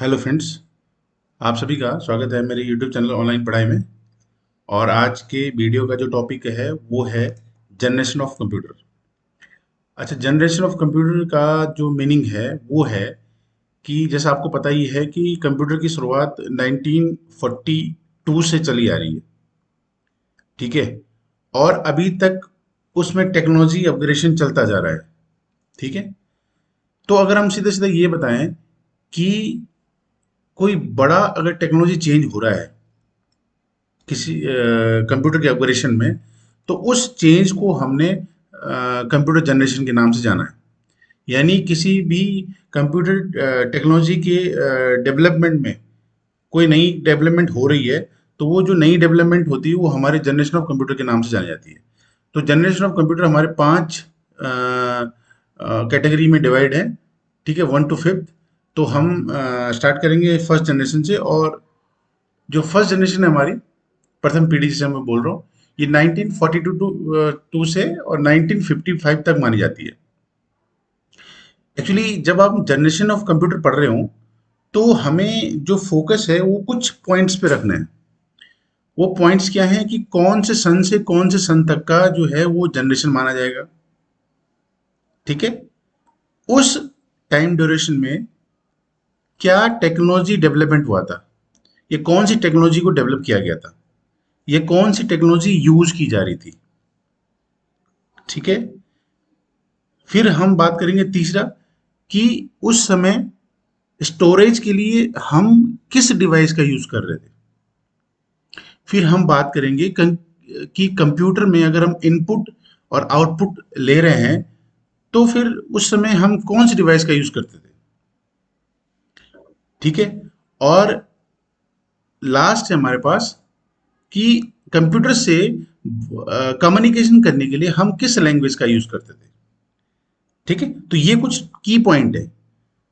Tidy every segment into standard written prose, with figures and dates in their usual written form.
Hello friends. आप सभी का स्वागत है मेरे यूट्यूब चैनल ऑनलाइन पढ़ाई में। और आज के वीडियो का जो टॉपिक है वो है जनरेशन ऑफ कंप्यूटर। अच्छा, जनरेशन ऑफ कंप्यूटर का जो मीनिंग है वो है कि जैसा आपको पता ही है कि कंप्यूटर की शुरुआत 1942 से चली आ रही है। ठीक है। और अभी तक उसमें टेक्नोलॉजी अपग्रेडेशन चलता जा रहा है। ठीक है। तो अगर हम सीधे सीधे ये बताएं कि कोई बड़ा अगर टेक्नोलॉजी चेंज हो रहा है किसी कंप्यूटर के ऑपरेशन में, तो उस चेंज को हमने कंप्यूटर जनरेशन के नाम से जाना है। यानी किसी भी कंप्यूटर टेक्नोलॉजी के डेवलपमेंट में कोई नई डेवलपमेंट हो रही है, तो वो जो नई डेवलपमेंट होती है वो हमारे जनरेशन ऑफ कंप्यूटर के नाम से जानी जाती है। तो जनरेशन ऑफ कंप्यूटर हमारे पांच कैटेगरी में डिवाइड है। ठीक है, वन टू फिफ्थ। तो हम स्टार्ट करेंगे फर्स्ट जनरेशन से। और जो फर्स्ट जनरेशन है हमारी प्रथम पीढ़ी जिसे मैं बोल रहा हूँ, ये 1942 टू से और 1955 तक मानी जाती है। एक्चुअली जब आप जनरेशन ऑफ कंप्यूटर पढ़ रहे हो तो हमें जो फोकस है वो कुछ पॉइंट्स पे रखना है। वो पॉइंट्स क्या हैं कि कौन से कौन से सन तक का जो है वो जनरेशन माना जाएगा। ठीक है। उस टाइम ड्यूरेशन में क्या टेक्नोलॉजी डेवलपमेंट हुआ था, ये कौन सी टेक्नोलॉजी को डेवलप किया गया था, ये कौन सी टेक्नोलॉजी यूज की जा रही थी। ठीक है। फिर हम बात करेंगे तीसरा कि उस समय स्टोरेज के लिए हम किस डिवाइस का यूज कर रहे थे। फिर हम बात करेंगे कि कंप्यूटर में अगर हम इनपुट और आउटपुट ले रहे हैं तो फिर उस समय हम कौन सी डिवाइस का यूज करते थे। ठीक है। और लास्ट है हमारे पास कि कंप्यूटर से कम्युनिकेशन करने के लिए हम किस लैंग्वेज का यूज करते थे। ठीक है। तो ये कुछ की पॉइंट है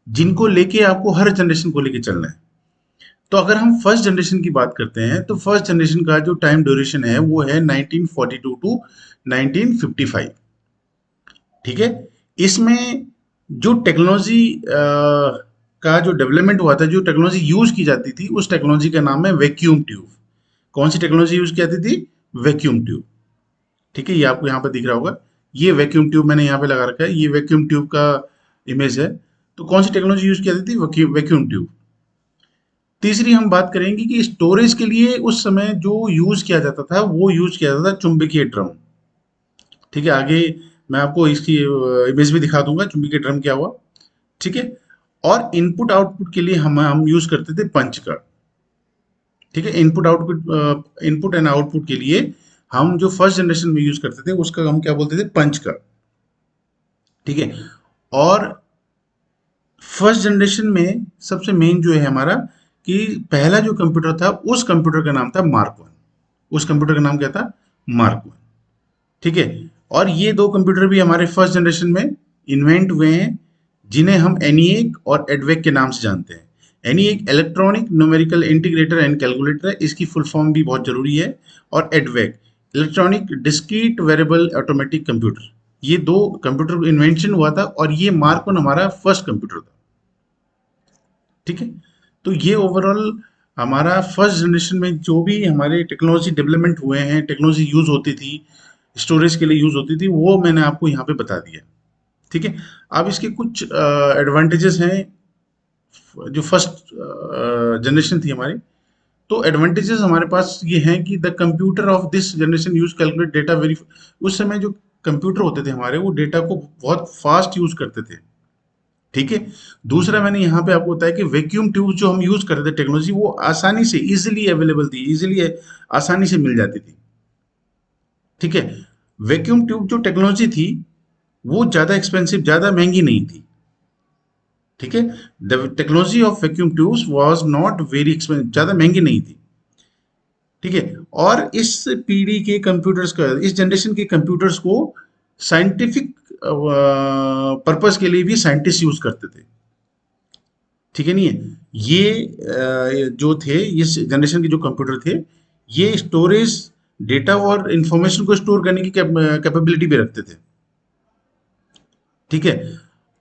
जिनको लेके आपको हर जनरेशन को लेके चलना है। तो अगर हम फर्स्ट जनरेशन की बात करते हैं तो फर्स्ट जनरेशन का जो टाइम ड्यूरेशन है वो है 1942 टू 1955। ठीक है। इसमें जो टेक्नोलॉजी का जो डेवलपमेंट हुआ था, जो टेक्नोलॉजी यूज की जाती थी, उस टेक्नोलॉजी का नाम है वैक्यूम ट्यूब। कौन सी टेक्नोलॉजी यूज की जाती थी? Vacuum tube. ठीक है, ये आपको यहाँ पर दिख रहा होगा। ये वैक्यूम ट्यूब मैंने यहाँ पे लगा रखा है, ये वैक्यूम ट्यूब का इमेज है। तो कौन सी टेक्नोलॉजी यूज की जाती थी? Vacuum tube. तीसरी हम बात करेंगे कि स्टोरेज के लिए उस समय जो यूज किया जाता था वो यूज किया जाता था चुंबकीय ड्रम। ठीक है। आगे मैं आपको इसकी इमेज भी दिखा दूंगा चुंबकीय ड्रम क्या हुआ। ठीक है। और इनपुट आउटपुट के लिए हम यूज करते थे पंच का। ठीक है। इनपुट एंड आउटपुट के लिए हम जो फर्स्ट जनरेशन में यूज करते थे उसका हम क्या बोलते थे? पंच का। ठीक है। और फर्स्ट जनरेशन में सबसे मेन जो है हमारा कि पहला जो कंप्यूटर था उस कंप्यूटर का नाम था मार्क वन। उस कंप्यूटर का नाम क्या था? Mark one. ठीक है। और ये दो कंप्यूटर भी हमारे फर्स्ट जनरेशन में इन्वेंट हुए हैं, जिन्हें हम एनिएक और एडवेक के नाम से जानते हैं। ENIAC electronic numerical integrator and calculator है, इसकी फुल फॉर्म भी बहुत जरूरी है। और EDVAC electronic discrete variable automatic computer. ये दो कंप्यूटर इन्वेंशन हुआ था और ये मार्क वन हमारा फर्स्ट कंप्यूटर था। ठीक है। तो ये ओवरऑल हमारा फर्स्ट जनरेशन में जो भी हमारे टेक्नोलॉजी डेवलपमेंट हुए हैं, टेक्नोलॉजी यूज होती थी, स्टोरेज के लिए यूज होती थी, वो मैंने आपको यहाँ पे बता दिया। ठीक है। अब इसके कुछ एडवांटेजेस हैं जो फर्स्ट जनरेशन थी हमारी। तो एडवांटेजेस हमारे पास ये हैं कि the computer of this generation use calculate data very. उस समय जो कंप्यूटर होते थे हमारे वो डेटा को बहुत फास्ट यूज करते थे। ठीक है। दूसरा मैंने यहाँ पे आपको बताया कि वैक्यूम ट्यूब जो हम यूज करते थे टेक्नोलॉजी वो आसानी से इजीली अवेलेबल थी, इजीली आसानी से मिल जाती थी। ठीक है। वैक्यूम ट्यूब जो टेक्नोलॉजी थी वो ज्यादा एक्सपेंसिव, ज्यादा महंगी नहीं थी। ठीक है। The technology of vacuum tubes was not very expensive, ज्यादा महंगी नहीं थी। ठीक है। और इस पीढ़ी के कंप्यूटर्स का, इस जनरेशन के कंप्यूटर्स को साइंटिफिक पर्पस के लिए भी साइंटिस्ट यूज करते थे। ठीक है। नहीं है ये जो थे इस जनरेशन के जो कंप्यूटर थे, ये स्टोरेज, डेटा और इंफॉर्मेशन को स्टोर करने की कैपेबिलिटी भी रखते थे। ठीक है।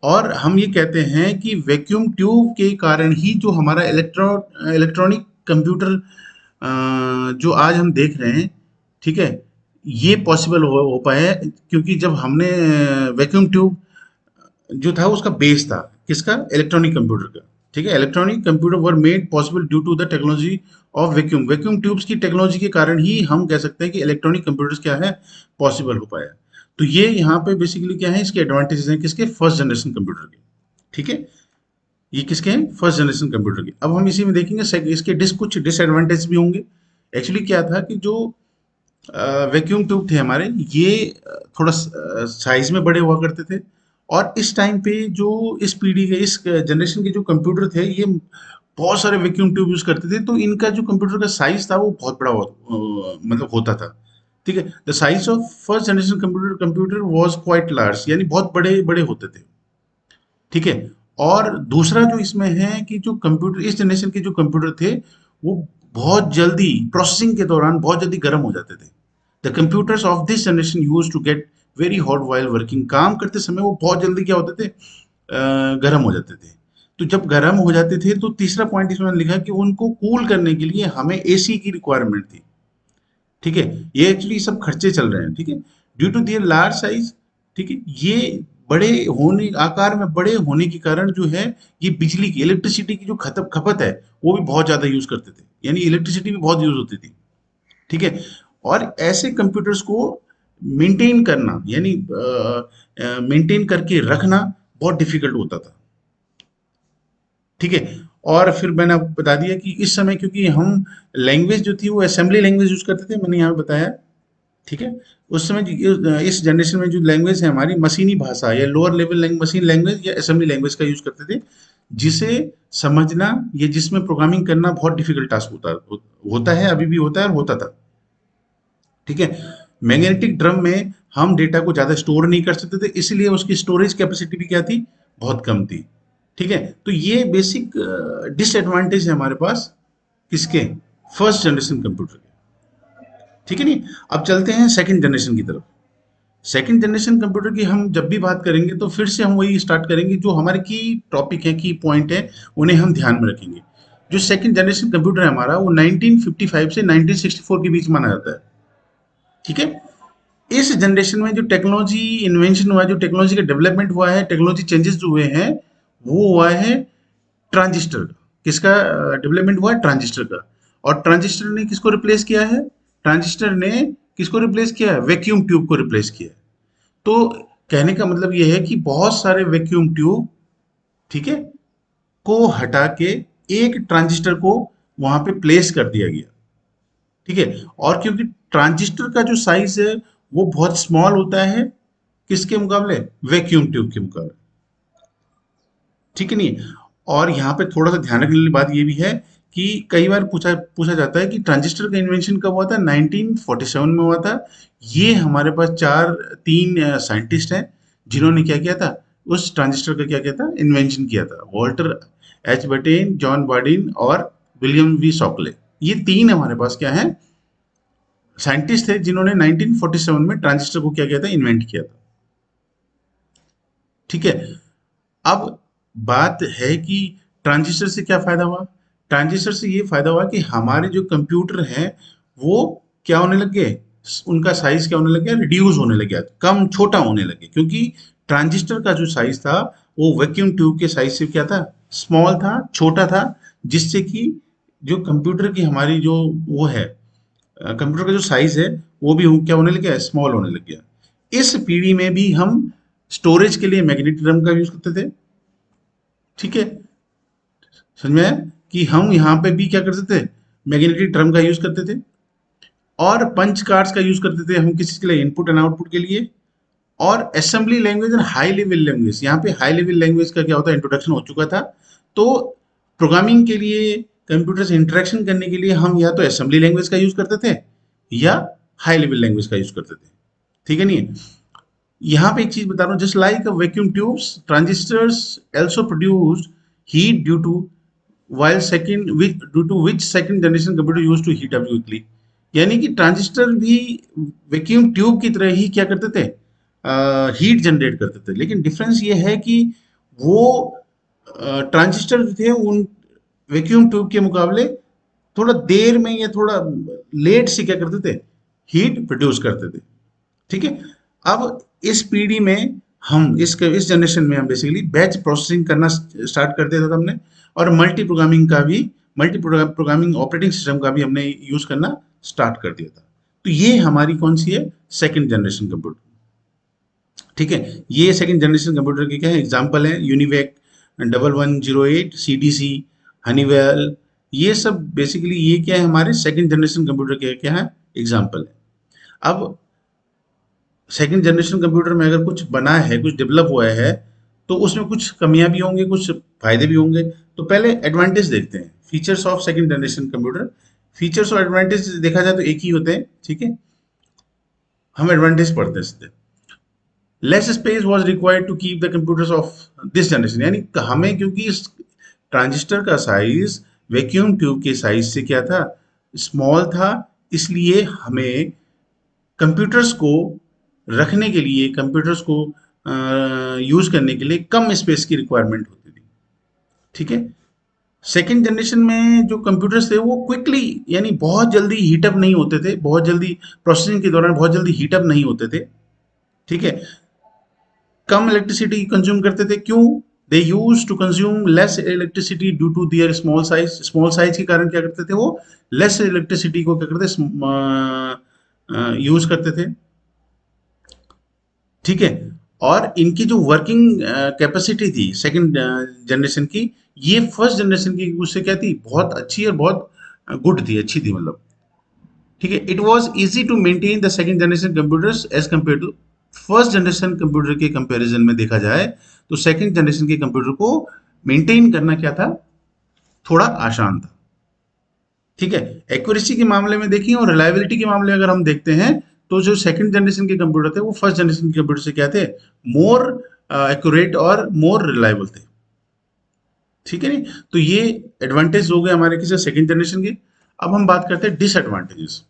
और हम ये कहते हैं कि वैक्यूम ट्यूब के कारण ही जो हमारा इलेक्ट्रॉनिक कंप्यूटर जो आज हम देख रहे हैं, ठीक है, ये पॉसिबल हो पाया है, क्योंकि जब हमने वैक्यूम ट्यूब जो था उसका बेस था किसका, इलेक्ट्रॉनिक कंप्यूटर का। ठीक है, electronic computer were made possible due to the technology of vacuum. Vacuum tubes की टेक्नोलॉजी के कारण ही हम कह सकते हैं कि इलेक्ट्रॉनिक कंप्यूटर्स क्या है, पॉसिबल हो पाया। तो ये यहाँ पे बेसिकली क्या है, इसके एडवांटेजेस हैं किसके, फर्स्ट जनरेशन कंप्यूटर के। ठीक है, ये किसके हैं, फर्स्ट जनरेशन कंप्यूटर के। अब हम इसी में देखेंगे इसके कुछ डिसएडवांटेज भी होंगे। एक्चुअली क्या था कि जो वैक्यूम ट्यूब थे हमारे, ये थोड़ा साइज में बड़े हुआ करते थे। और इस टाइम पे जो इस पीढ़ी के, इस जनरेशन के जो कंप्यूटर थे, ये बहुत सारे वैक्यूम ट्यूब यूज करते थे, तो इनका जो कंप्यूटर का साइज था वो बहुत बड़ा मतलब होता था। ठीक है, the size of first generation computer was quite large, यानी बहुत बड़े बड़े होते थे। ठीक है, और दूसरा जो इसमें है कि जो कंप्यूटर, इस जनरेशन के जो कंप्यूटर थे, वो बहुत जल्दी प्रोसेसिंग के दौरान बहुत जल्दी गर्म हो जाते थे। The computers of this generation used to get very hot while working. काम करते समय वो बहुत जल्दी क्या होते थे, गर्म हो जाते थे। तो जब गर्म हो जाते थे तो तीसरा पॉइंट इसमें लिखा कि उनको कूल करने के लिए हमें एसी की रिक्वायरमेंट थी। ठीक है, ये एक्चुअली सब खर्चे चल रहे हैं। ठीक है, due to their large size, ठीक है, ये बड़े होने, आकार में बड़े होने के कारण जो है, ये बिजली की, इलेक्ट्रिसिटी की जो खपत खपत है, वो भी बहुत ज्यादा यूज करते थे, यानी इलेक्ट्रिसिटी भी बहुत यूज होती थी। ठीक है, और ऐसे कंप्यूटर्स को मेंटेन करना, यानी मेंटेन करके रखना बहुत डिफिकल्ट होता था। ठीक है, और फिर मैंने आपको बता दिया कि इस समय क्योंकि हम लैंग्वेज जो थी वो असेंबली लैंग्वेज यूज करते थे, मैंने यहाँ पे बताया। ठीक है, उस समय इस जनरेशन में जो लैंग्वेज है हमारी, मशीनी भाषा या लोअर लेवल मशीन लैंग्वेज या असेंबली लैंग्वेज का यूज करते थे, जिसे समझना या जिसमें प्रोग्रामिंग करना बहुत डिफिकल्ट टास्क होता है, अभी भी होता है और होता था। ठीक है, मैग्नेटिक ड्रम में हम डेटा को ज्यादा स्टोर नहीं कर सकते थे, इसलिए उसकी स्टोरेज कैपेसिटी भी क्या थी, बहुत कम थी। ठीक है, तो ये बेसिक डिसएडवांटेज है हमारे पास किसके, फर्स्ट जनरेशन कंप्यूटर के। ठीक है नहीं, अब चलते हैं सेकंड जनरेशन की तरफ। सेकंड जनरेशन कंप्यूटर की हम जब भी बात करेंगे तो फिर से हम वही स्टार्ट करेंगे, जो हमारे की टॉपिक है, की पॉइंट है, उन्हें हम ध्यान में रखेंगे। जो सेकंड जनरेशन कंप्यूटर है हमारा, वो 1955 से 1964 के बीच माना जाता है। ठीक है, इस जनरेशन में जो टेक्नोलॉजी इन्वेंशन हुआ है, जो टेक्नोलॉजी का डेवलपमेंट हुआ है, टेक्नोलॉजी चेंजेस जो हुए हैं, वो हुआ है ट्रांजिस्टर का। किसका डेवलपमेंट हुआ है, ट्रांजिस्टर का। और ट्रांजिस्टर ने किसको रिप्लेस किया है, ट्रांजिस्टर ने किसको रिप्लेस किया है, वैक्यूम ट्यूब को रिप्लेस किया है। तो कहने का मतलब यह है कि बहुत सारे वैक्यूम ट्यूब, ठीक है, को हटा के एक ट्रांजिस्टर को वहां पे प्लेस कर दिया गया। ठीक है, और क्योंकि ट्रांजिस्टर का जो साइज है वो बहुत स्मॉल होता है, किसके मुकाबले, वैक्यूम ट्यूब के मुकाबले। ठीक है नहीं, और यहाँ पे थोड़ा सा ध्यान रखने वाली बात ये भी है कि कई बार पूछा पूछा जाता है कि ट्रांजिस्टर का इन्वेंशन कब हुआ था, 1947 में हुआ था। ये हमारे पास तीन साइंटिस्ट हैं जिन्होंने क्या किया था, उस ट्रांजिस्टर का क्या किया था, इन्वेंशन किया था। वॉल्टर एच बटेन, जॉन बार्डिन और विलियम वी शॉकले। ये तीन हमारे पास क्या है, साइंटिस्ट थे जिन्होंने 1947 में ट्रांजिस्टर को क्या किया था, इन्वेंट किया था। ठीक है, अब बात है कि ट्रांजिस्टर से क्या फायदा हुआ। ट्रांजिस्टर से ये फायदा हुआ कि हमारे जो कंप्यूटर हैं वो क्या होने लग गए, उनका साइज क्या होने लग गया, रिड्यूस होने लग गया, कम छोटा होने लगे, क्योंकि ट्रांजिस्टर का जो साइज था वो वैक्यूम ट्यूब के साइज से क्या था, स्मॉल था, छोटा था, जिससे कि जो कंप्यूटर की हमारी जो वो है, कंप्यूटर का जो साइज है वो भी क्या होने लग गया, स्मॉल होने लग गया। इस पीढ़ी में भी हम स्टोरेज के लिए मैग्नेटिक ड्रम का यूज करते थे। ठीक है, समझ में आया कि हम यहाँ पे भी क्या करते थे, मैग्नेटिक ड्रम का यूज करते थे। और पंच कार्ड्स का यूज करते थे हम किसी के लिए, इनपुट एंड आउटपुट के लिए। और assembly language and high level language, यहाँ पे हाई लेवल लैंग्वेज का क्या होता है, इंट्रोडक्शन हो चुका था। तो प्रोग्रामिंग के लिए, कंप्यूटर से इंटरेक्शन करने के लिए हम या तो असेंबली लैंग्वेज का यूज करते थे या हाई लेवल लैंग्वेज का यूज करते थे। ठीक है नहीं, यहाँ पे एक चीज बता रहा हूँ, just like vacuum tubes, transistors also produced heat due to due to which second generation computer used to heat up quickly। यानी कि ट्रांजिस्टर भी वैक्यूम ट्यूब की तरह ही क्या करते थे, हीट जनरेट करते थे, लेकिन डिफरेंस ये है कि वो ट्रांजिस्टर थे उन वैक्यूम ट्यूब के मुकाबले थोड़ा देर में या थोड़ा लेट से क्या करते थे, हीट प्रोड्यूस करते थे। ठीक है। अब इस पीढ़ी में हम इस जनरेशन में हम बेसिकली बैच प्रोसेसिंग करना स्टार्ट कर दिया था हमने, और मल्टी प्रोग्रामिंग का भी, मल्टी प्रोग्रामिंग ऑपरेटिंग सिस्टम का भी हमने यूज करना स्टार्ट कर दिया था। तो ये हमारी कौन सी है, सेकंड जनरेशन कंप्यूटर। ठीक है। ये सेकंड जनरेशन कंप्यूटर के क्या है एग्जांपल है, यूनिवेक 1108, सीडीसी, हनीवेल, ये सब बेसिकली ये क्या है हमारे सेकंड जनरेशन कंप्यूटर के क्या है एग्जांपल है। अब सेकंड जनरेशन कंप्यूटर में अगर कुछ बना है, कुछ डेवलप हुआ है, तो उसमें कुछ कमियां भी होंगी, कुछ फायदे भी होंगे। तो पहले एडवांटेज देखते हैं, features of second generation computer. Features और एडवांटेज देखा जाए तो एक ही होते हैं। ठीक है। हम एडवांटेज पढ़ते हैं सीधे। Less space was required to keep the computers of this generation, यानी हमें क्योंकि इस ट्रांजिस्टर का साइज वैक्यूम ट्यूब के साइज से क्या था, स्मॉल था, इसलिए हमें कंप्यूटर्स को रखने के लिए, कंप्यूटर्स को यूज करने के लिए कम स्पेस की रिक्वायरमेंट होती थी। ठीक है। सेकेंड जनरेशन में जो कंप्यूटर्स थे वो क्विकली, यानी बहुत जल्दी हीटअप नहीं होते थे, बहुत जल्दी प्रोसेसिंग के दौरान बहुत जल्दी हीटअप नहीं होते थे। ठीक है। कम इलेक्ट्रिसिटी कंज्यूम करते थे, क्यों, they use to consume less electricity due to their small size. Small size के कारण क्या करते थे वो, लेस इलेक्ट्रिसिटी को क्या करते यूज करते थे। ठीक है। और इनकी जो वर्किंग कैपेसिटी थी सेकंड जनरेशन की, ये फर्स्ट जनरेशन की उससे क्या थी, बहुत अच्छी और बहुत गुड थी, अच्छी थी मतलब। ठीक है। It was easy to maintain the second generation computers as compare to first generation computer के कंपैरिजन में देखा जाए तो सेकंड जनरेशन के कंप्यूटर को मेंटेन करना क्या था, थोड़ा आसान था। ठीक है। एक्यूरेसी के मामले में देखिए और रिलायबिलिटी के मामले में अगर हम देखते हैं, तो जो सेकंड जनरेशन के कंप्यूटर थे वो फर्स्ट जनरेशन के कंप्यूटर से क्या थे, मोर एक्यूरेट और मोर रिलायबल थे। ठीक है। नहीं, तो ये एडवांटेज हो गए हमारे किसी सेकंड जनरेशन के। अब हम बात करते हैं डिसएडवांटेजेस।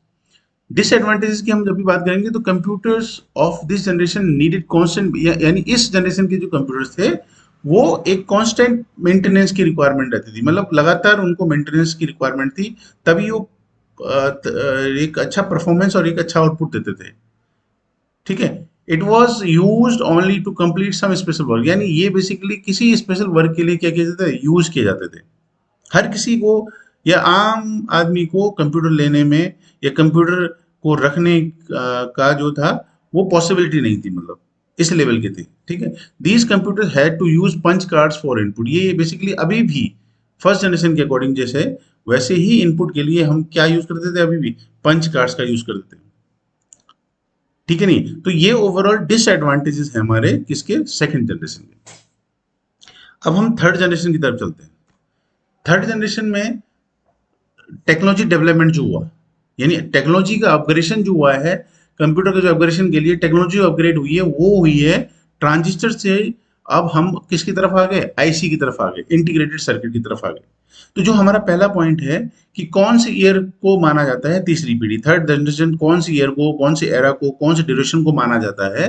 डिसएडवांटेजेस की हम जब भी बात करेंगे तो computers of this generation needed constant, यानी इस जनरेशन के जो कंप्यूटर्स थे वो एक कांस्टेंट मेंटेनेंस की रिक्वायरमेंट रहती थी, मतलब लगातार उनको मेंटेनेंस की रिक्वायरमेंट थी, तभी वो एक अच्छा परफॉर्मेंस और एक अच्छा आउटपुट देते थे। ठीक है। It was use only to complete some special work, यानी ये बेसिकली किसी स्पेशल वर्क के लिए क्या किए जाते थे, यूज किए जाते थे। हर किसी को या आम आदमी को कंप्यूटर लेने में या कंप्यूटर को रखने का जो था वो पॉसिबिलिटी नहीं थी, मतलब इस लेवल के थे। ठीक है। These computer had to use punch cards for input, ये बेसिकली अभी भी फर्स्ट जनरेशन के अकॉर्डिंग जैसे वैसे ही इनपुट के लिए हम क्या यूज करते थे, अभी भी पंच कार्ड्स का यूज करते थे। ठीक है। नहीं, तो ये ओवरऑल डिसएडवांटेजेस है हमारे किसके, सेकंड जनरेशन के। अब हम थर्ड जनरेशन की तरफ चलते हैं। थर्ड जनरेशन में टेक्नोलॉजी डेवलपमेंट जो हुआ, यानी टेक्नोलॉजी का अपग्रेडेशन जो हुआ है, कंप्यूटर के जो अपग्रेडेशन के लिए टेक्नोलॉजी अपग्रेड हुई है वो हुई है ट्रांजिस्टर से। अब हम किसकी तरफ आ गए, आईसी की तरफ आ गए, इंटीग्रेटेड सर्किट की तरफ आ गए। तो जो हमारा पहला पॉइंट है कि कौन से ईयर को माना जाता है तीसरी पीढ़ी, थर्ड जनरेशन, कौन सी ईयर को, कौन से एरा को, कौन से ड्यूरेशन को माना जाता है,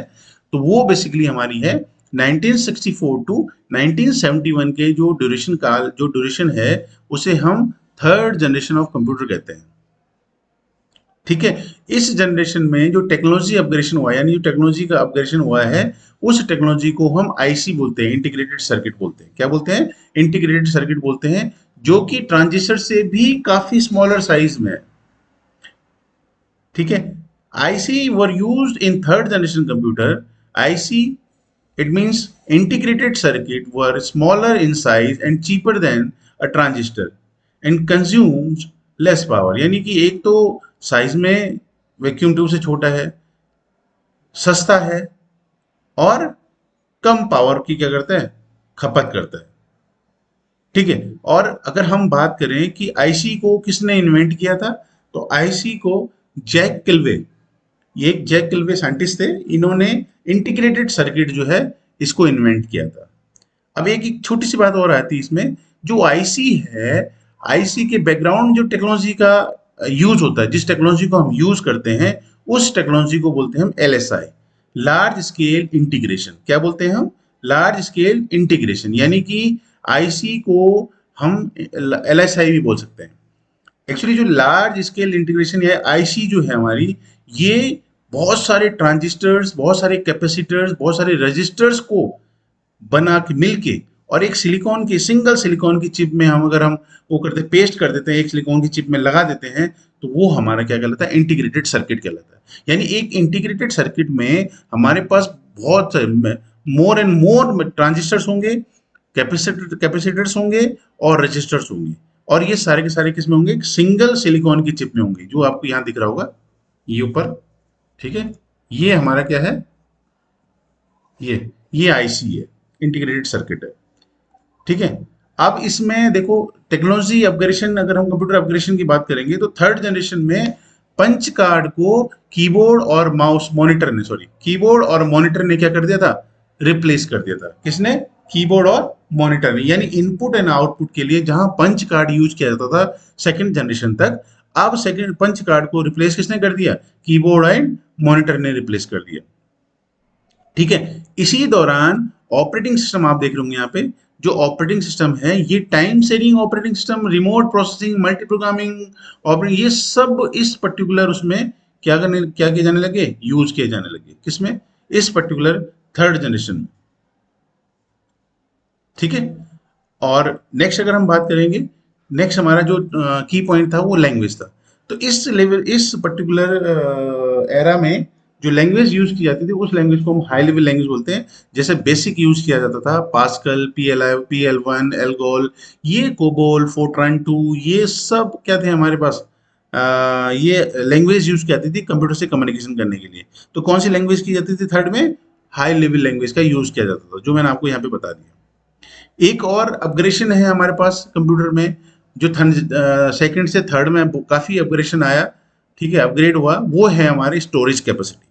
तो वो बेसिकली हमारी है 1964 टू 1971 के जो ड्यूरेशन काल, जो ड्यूरेशन है उसे हम थर्ड जनरेशन ऑफ कंप्यूटर कहते हैं। ठीक है। इस जनरेशन में जो टेक्नोलॉजी अपग्रेडेशन हुआ है, यानी जो टेक्नोलॉजी का अपग्रेडेशन हुआ है, उस टेक्नोलॉजी को हम आईसी बोलते हैं, इंटीग्रेटेड सर्किट बोलते हैं। क्या बोलते हैं, इंटीग्रेटेड सर्किट बोलते हैं, जो कि ट्रांजिस्टर से भी काफी स्मॉलर साइज में है। ठीक है। IC were used in third generation computer. IC, it means integrated circuit were smaller in size and cheaper than a transistor and consumes less power, यानी कि एक तो साइज में वैक्यूम ट्यूब से छोटा है, सस्ता है, और कम पावर की क्या करता है, खपत करता है। ठीक है। और अगर हम बात करें कि आईसी को किसने इन्वेंट किया था, तो आईसी को जैक किल्वे, ये एक जैक किल्वे साइंटिस्ट थे, इन्होंने इंटीग्रेटेड सर्किट जो है इसको इन्वेंट किया था। अब एक छोटी सी बात और आती है इसमें, जो आईसी है, आईसी के बैकग्राउंड जो टेक्नोलॉजी का यूज होता है, जिस टेक्नोलॉजी को हम यूज करते हैं, उस टेक्नोलॉजी को बोलते हैं हम एलएसआई, लार्ज स्केल इंटीग्रेशन। क्या बोलते हैं हम, लार्ज स्केल इंटीग्रेशन, यानी कि आईसी को हम एलएसआई भी बोल सकते हैं। एक्चुअली जो लार्ज स्केल इंटीग्रेशन या आईसी जो है हमारी, ये बहुत सारे ट्रांजिस्टर्स, बहुत सारे कैपेसिटर्स, बहुत सारे रजिस्टर्स को बना के मिलके और एक सिलिकॉन की, सिंगल सिलिकॉन की चिप में हम अगर हम वो करते पेस्ट कर देते हैं, एक सिलिकॉन की चिप में लगा देते हैं, तो वो हमारा क्या कहलाता है, इंटीग्रेटेड सर्किट कहलाता है। यानी एक इंटीग्रेटेड सर्किट में हमारे पास बहुत मोर एंड मोर ट्रांजिस्टर्स होंगे, कैपेसिटर्स होंगे और रजिस्टर्स होंगे, और ये सारे के सारे किसमें होंगे, एक सिंगल सिलिकॉन की चिप में होंगे, जो आपको यहाँ दिख रहा होगा ये ऊपर। ठीक है, ये हमारा क्या है, ये आईसी है, इंटीग्रेटेड सर्किट है। ठीक है, अब इसमें देखो टेक्नोलॉजी अपग्रेडेशन, अगर हम कंप्यूटर अपग्रेडेशन की बात करेंगे तो थर्ड जनरेशन में पंच कार्ड को कीबोर्ड और माउस मॉनिटर ने, सॉरी, कीबोर्ड और मॉनिटर ने क्या कर दिया था, रिप्लेस कर दिया था। किसने, कीबोर्ड और मॉनिटर ने। यानी इनपुट एंड आउटपुट के लिए जहां पंच कार्ड यूज किया जाता था सेकंड जनरेशन तक, अब सेकंड पंच कार्ड को रिप्लेस किसने कर दिया, कीबोर्ड एंड मॉनिटर ने रिप्लेस कर दिया। ठीक है, इसी दौरान ऑपरेटिंग सिस्टम आप देख रहे होंगे यहाँ पे, जो ऑपरेटिंग सिस्टम है ये time sharing operating system, remote processing, multi programming operating, ये सब इस पर्टिकुलर उसमें क्या किए जाने लगे, यूज किए जाने लगे। किसमें, इस पर्टिकुलर थर्ड जनरेशन में। ठीक है, और नेक्स्ट अगर हम बात करेंगे, नेक्स्ट हमारा जो की पॉइंट था वो लैंग्वेज था। तो इस लेवल, इस पर्टिकुलर एरा में जो लैंग्वेज यूज की जाती थी उस लैंग्वेज को हम हाई लेवल लैंग्वेज बोलते हैं। जैसे बेसिक यूज किया जाता था पास्कल, PL1, एल्गोल, ये कोबोल, फोर्ट्रान 2, ये सब क्या थे हमारे पास, ये लैंग्वेज यूज की जाती थी कंप्यूटर से कम्युनिकेशन करने के लिए। तो कौन सी लैंग्वेज की जाती थी थर्ड में, हाई लेवल लैंग्वेज का यूज किया जाता था, जो मैंने आपको यहाँ पे बता दिया। एक और अपग्रेडेशन है हमारे पास कंप्यूटर में, जो सेकंड से थर्ड में काफी अपग्रेडेशन आया, ठीक है, अपग्रेड हुआ, वो है हमारी स्टोरेज कैपेसिटी।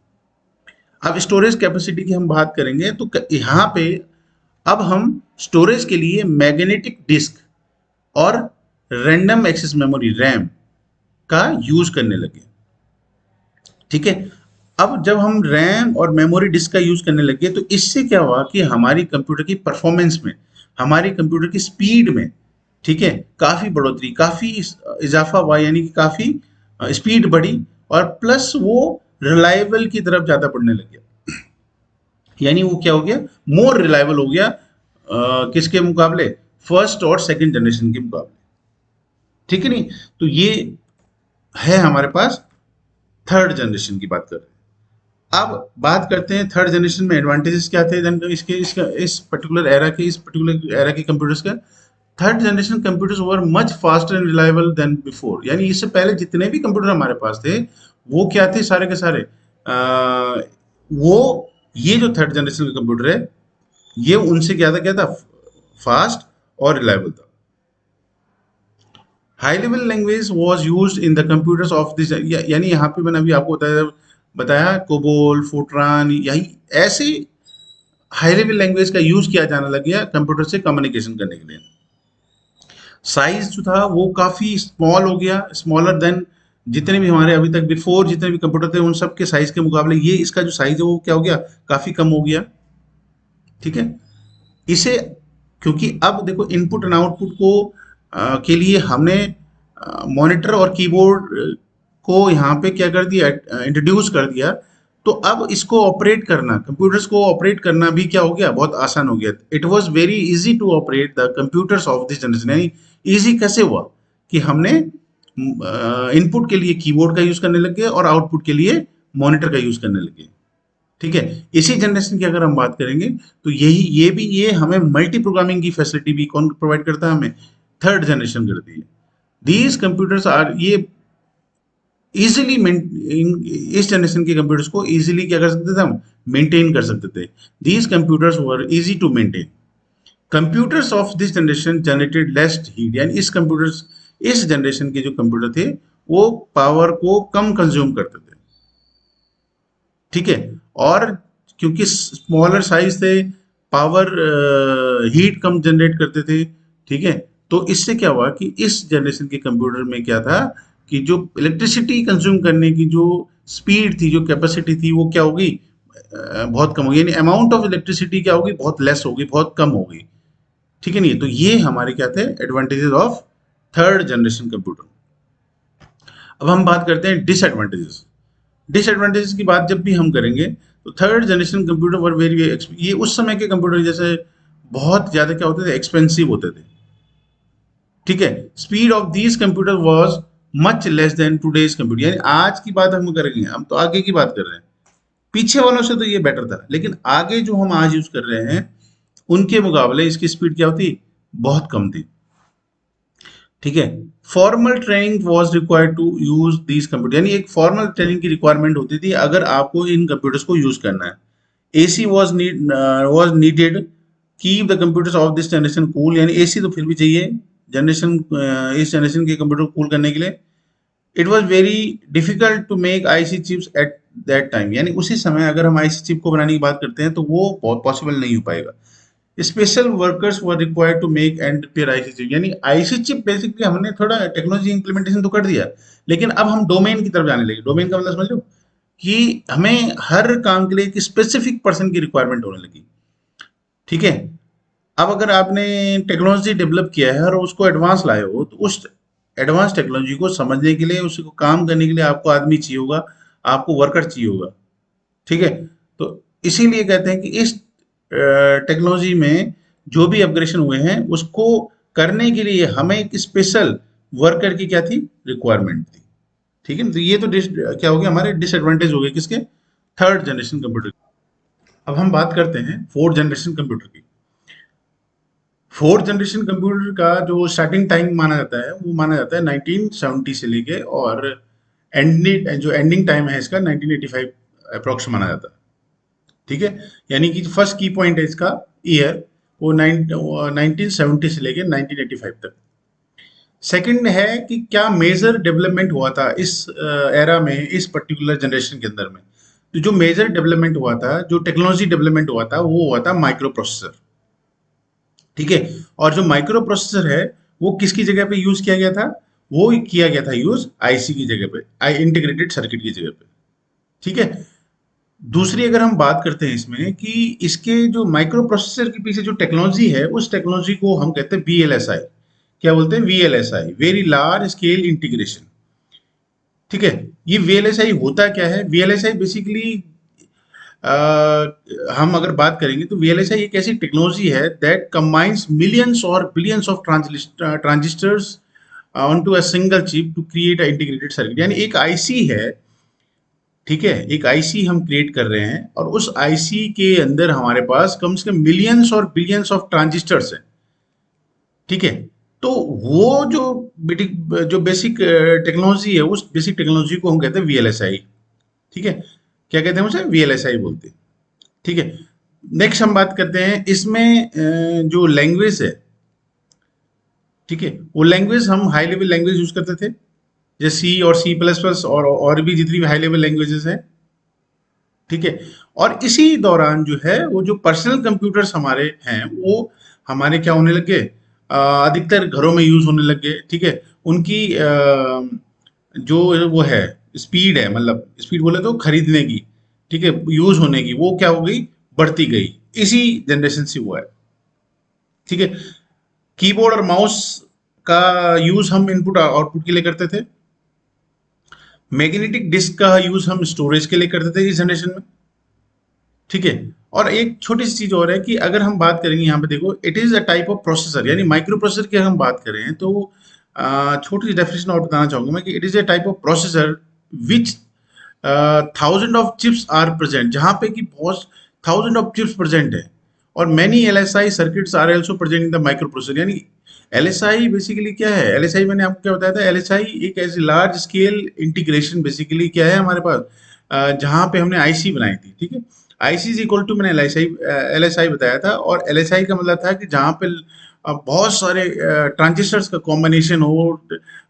अब स्टोरेज कैपेसिटी की हम बात करेंगे तो यहाँ पे अब हम स्टोरेज के लिए मैग्नेटिक डिस्क और रैंडम एक्सेस मेमोरी रैम का यूज करने लगे। ठीक है, अब जब हम रैम और मेमोरी डिस्क का यूज करने लगे तो इससे क्या हुआ कि हमारी कंप्यूटर की परफॉर्मेंस में, हमारी कंप्यूटर की स्पीड में, ठीक है, काफी बढ़ोतरी, काफी इजाफा हुआ, यानी कि काफी स्पीड बढ़ी, और प्लस वो रिलायबल की तरफ ज्यादा बढ़ने लग गया। यानी वो क्या हो गया, मोर रिलायबल हो गया, किसके मुकाबले, फर्स्ट और सेकंड जनरेशन के मुकाबले। ठीक है नहीं, तो ये है हमारे पास थर्ड जनरेशन की बात कर रहे हैं। अब बात करते हैं थर्ड जनरेशन में एडवांटेजेस क्या थे इसके इसका इस पर्टिकुलर एरा के, इस पर्टिकुलर एरा के कंप्यूटर्स का। Third generation computers were much faster and reliable then before. यानी इससे पहले जितने भी कंप्यूटर हमारे पास थे वो क्या थे, सारे के सारे वो, ये जो थर्ड जनरेशन का कंप्यूटर है ये उनसे क्या था, फास्ट और रिलायबल था। High level language was used in the computers of this, यानी यहाँ पे मैंने अभी आपको बताया कोबोल, फोर्ट्रान, यही ऐसे हाई लेवल लैंग्वेज का यूज किया जाने लग गया कंप्यूटर से कम्युनिकेशन करने के लिए। साइज जो था वो काफी स्मॉल हो गया, स्मॉलर देन जितने भी हमारे अभी तक बिफोर जितने भी कंप्यूटर थे उन सब के साइज के मुकाबले ये इसका जो साइज है वो क्या हो गया, काफी कम हो गया। ठीक है, इसे, क्योंकि अब देखो इनपुट एंड आउटपुट को के लिए हमने मॉनिटर और कीबोर्ड को यहाँ पे क्या कर दिया, इंट्रोड्यूस कर दिया, तो अब इसको ऑपरेट करना, कंप्यूटर्स को ऑपरेट करना भी क्या हो गया, बहुत आसान हो गया। It was very easy to operate the computers of this generation. यानी इजी कैसे हुआ कि हमने इनपुट के लिए कीबोर्ड का यूज करने लगे और आउटपुट के लिए मॉनिटर का यूज करने लगे। ठीक है, इसी जनरेशन की अगर हम बात करेंगे तो यही ये हमें मल्टी प्रोग्रामिंग की फैसिलिटी भी कौन प्रोवाइड करता है, हमें थर्ड जनरेशन करती है। दीज कंप्यूटर्स आर, ये इजिली, इस जनरेशन के कंप्यूटर्स को इजिली क्या कर सकते थे हम, मेंटेन कर सकते थे। These computers were easy to maintain. Computers of this generation generated less heat. यानी इस जनरेशन के जो कंप्यूटर थे वो पावर को कम कंज्यूम करते थे। ठीक है, और क्योंकि स्मॉलर साइज थे, पावर हीट कम जनरेट करते थे। ठीक है, तो इससे क्या हुआ कि इस जनरेशन के कंप्यूटर में क्या था कि जो इलेक्ट्रिसिटी कंज्यूम करने की जो स्पीड थी, जो कैपेसिटी थी, वो क्या हो गई, बहुत कम होगी, यानी अमाउंट ऑफ इलेक्ट्रिसिटी क्या होगी, बहुत लेस होगी, बहुत कम होगी। ठीक है नहीं, तो ये हमारे क्या थे advantages of third generation computer. अब हम बात करते हैं डिसएडवांटेजेस। डिसएडवांटेजेस की बात जब भी हम करेंगे तो third generation computer were very, ये उस समय के कंप्यूटर जैसे बहुत ज्यादा क्या होते थे, एक्सपेंसिव होते थे। ठीक है, speed of these computer was much less than today's computer, यानी आज की बात हम करेंगे, हम तो आगे की बात कर रहे हैं, पीछे वालों से तो ये बेटर था, लेकिन आगे जो हम आज यूज कर रहे हैं उनके मुकाबले इसकी स्पीड क्या होती, बहुत कम थी। ठीक है, formal training was required to use these computer, यानी एक फॉर्मल ट्रेनिंग की रिक्वायरमेंट होती थी अगर आपको इन कंप्यूटर्स को यूज करना है। AC was needed keep the computers of this generation cool, यानी एसी तो फिर भी चाहिए जनरेशन, इस जनरेशन के कंप्यूटर को कूल करने के लिए। It was very difficult to make IC chips at that time, यानी उसी समय अगर हम आईसी चिप को बनाने की बात करते हैं तो वो बहुत पॉसिबल नहीं हो पाएगा। Special workers were required to make and repair IC chip, यानी आईसी चिप बेसिकली हमने थोड़ा टेक्नोलॉजी इंप्लीमेंटेशन तो कर दिया, लेकिन अब हम डोमेन की तरफ जाने लगे। डोमेन का मतलब समझ लो कि हमें हर काम के लिए एक स्पेसिफिक पर्सन की रिक्वायरमेंट होने लगी। ठीक है, अब अगर आपने टेक्नोलॉजी डेवलप किया है और उसको एडवांस लाए हो, तो उस एडवांस टेक्नोलॉजी को समझने के लिए, उसको काम करने के लिए आपको आदमी चाहिए होगा, आपको वर्कर चाहिए होगा। ठीक है, तो इसीलिए कहते हैं कि इस टेक्नोलॉजी में जो भी अपग्रेडेशन हुए हैं उसको करने के लिए हमें एक स्पेशल वर्कर की क्या थी, रिक्वायरमेंट थी। ठीक है, तो ये तो क्या हो गया, हमारे डिसएडवांटेज हो गए किसके, थर्ड जनरेशन कंप्यूटर। अब हम बात करते हैं फोर्थ जनरेशन कंप्यूटर की। फोर्थ जनरेशन कंप्यूटर का जो स्टार्टिंग टाइम माना जाता है वो माना जाता है 1970 से लेके, और एंडिंग टाइम है इसका 1985 अप्रोक्स माना जाता है। ठीक है, यानी कि फर्स्ट की पॉइंट है इसका ईयर, वो 1970 से लेके 1985 तक। सेकंड है कि क्या मेजर डेवलपमेंट हुआ था इस एरा में, इस पर्टिकुलर जनरेशन के अंदर में। तो जो मेजर डेवलपमेंट हुआ था, जो टेक्नोलॉजी डेवलपमेंट हुआ था, वो हुआ था माइक्रो प्रोसेसर। ठीक है, और जो माइक्रो प्रोसेसर है वो किसकी जगह पे यूज किया गया था, वो किया गया था यूज आईसी की जगह पे, आई इंटीग्रेटेड सर्किट की जगह पे। ठीक है, दूसरी अगर हम बात करते हैं इसमें कि इसके जो माइक्रो प्रोसेसर के पीछे जो टेक्नोलॉजी है, उस टेक्नोलॉजी को हम कहते हैं वीएलएसआई। क्या बोलते हैं, VLSI, very large scale integration. ठीक है, ये वीएलएसआई होता क्या है, वीएलएसआई बेसिकली हम अगर बात करेंगे तो वीएलएसआई एक ऐसी टेक्नोलॉजी है दैट कंबाइंस मिलियंस और billions of transistors onto a single chip to create a integrated circuit, यानी एक आईसी है। ठीक है, एक आईसी हम क्रिएट कर रहे हैं और उस आईसी के अंदर हमारे पास कम से कम मिलियंस और बिलियंस ऑफ ट्रांजिस्टर्स हैं। ठीक है, तो वो जो बेसिक टेक्नोलॉजी है, उस बेसिक टेक्नोलॉजी को हम कहते हैं वीएलएसआई। ठीक है, क्या कहते हैं उसे, वीएलएसआई बोलते हैं। ठीक है, नेक्स्ट हम बात करते हैं इसमें जो लैंग्वेज है। ठीक है, वो लैंग्वेज हम हाई लेवल लैंग्वेज यूज करते थे, जैसे सी और सी प्लस प्लस और भी जितनी भी हाई लेवल लैंग्वेजेस हैं। ठीक है, और इसी दौरान जो है वो जो पर्सनल कंप्यूटर्स हमारे हैं वो हमारे क्या होने लगे, अधिकतर घरों में यूज होने लग गए। ठीक है, उनकी जो वो है स्पीड है, मतलब स्पीड बोले तो खरीदने की, ठीक है, यूज होने की, वो क्या हो गई, बढ़ती गई, इसी जनरेशन से हुआ है। ठीक है, कीबोर्ड और माउस का यूज हम इनपुट आउटपुट के लिए करते थे। मैग्नेटिक डिस्क का यूज हम स्टोरेज के लिए करते थे इस जनरेशन में। ठीक है, और एक छोटी सी चीज और है कि अगर हम बात करेंगे यहाँ पे देखो, it is a type of processor, यानी माइक्रो प्रोसेसर की अगर हम बात करें तो छोटी सी डेफिनेशन और बताना चाहूंगा मैं कि it is a type of processor which thousand of chips are present, जहाँ पे कि बहुत थाउजेंड ऑफ चिप्स प्रेजेंट है, और many LSI circuits are also present in the microprocessor. यानी एलएसआई बेसिकली क्या है, एलएसआई मैंने आपको क्या बताया था, एलएसआई एक ऐसी लार्ज स्केल इंटीग्रेशन बेसिकली क्या है हमारे पास, जहाँ पे हमने आईसी बनाई थी। ठीक है, आईसी इज इक्वल टू, मैंने एलएसआई बताया था, और एलएसआई का मतलब था कि जहाँ पे बहुत सारे ट्रांजिस्टर्स का कॉम्बिनेशन हो,